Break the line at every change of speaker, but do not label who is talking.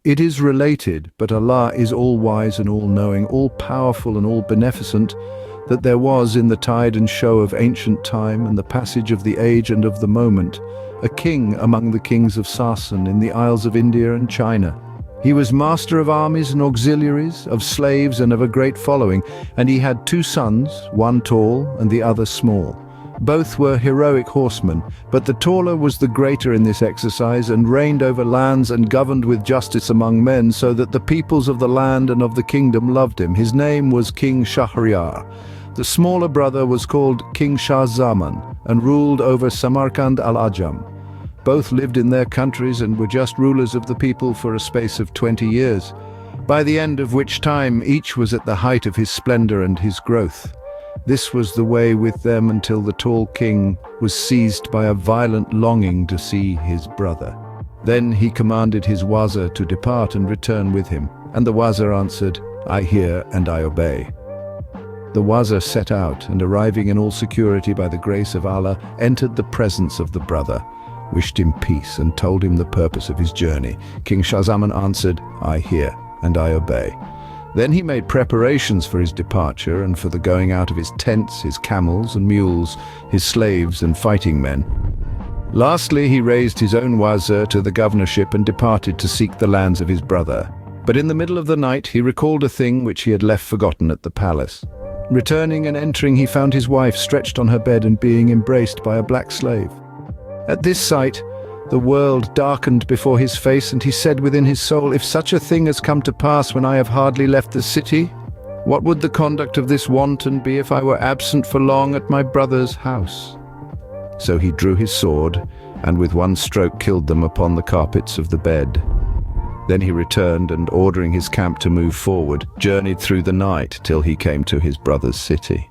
It is related, but Allah is all-wise and all-knowing, all-powerful and all-beneficent, that there was in the tide and show of ancient time and the passage of the age and of the moment, a king among the kings of Sassan in the isles of India and China. He was master of armies and auxiliaries, of slaves and of a great following, and he had two sons, one tall and the other small. Both were heroic horsemen, but the taller was the greater in this exercise and reigned over lands and governed with justice among men, so that the peoples of the land and of the kingdom loved him. His name was King Shahryar. The smaller brother was called King Shah Zaman and ruled over Samarkand al-Ajam. Both lived in their countries and were just rulers of the people for a space of 20 years, by the end of which time each was at the height of his splendor and his growth. This was the way with them until the tall king was seized by a violent longing to see his brother. Then he commanded his wazir to depart and return with him, and the wazir answered, "I hear and I obey." The wazir set out, and arriving in all security by the grace of Allah, entered the presence of the brother, wished him peace, and told him the purpose of his journey. King Shah Zaman answered, "I hear and I obey." Then he made preparations for his departure and for the going out of his tents, his camels and mules, his slaves and fighting men. Lastly, he raised his own wazir to the governorship and departed to seek the lands of his brother. But in the middle of the night he recalled a thing which he had left forgotten at the palace. Returning and entering, he found his wife stretched on her bed and being embraced by a black slave. At this sight, the world darkened before his face, and he said within his soul, "If such a thing has come to pass when I have hardly left the city, what would the conduct of this wanton be if I were absent for long at my brother's house?" So he drew his sword, and with one stroke killed them upon the carpets of the bed. Then he returned, and ordering his camp to move forward, journeyed through the night till he came to his brother's city.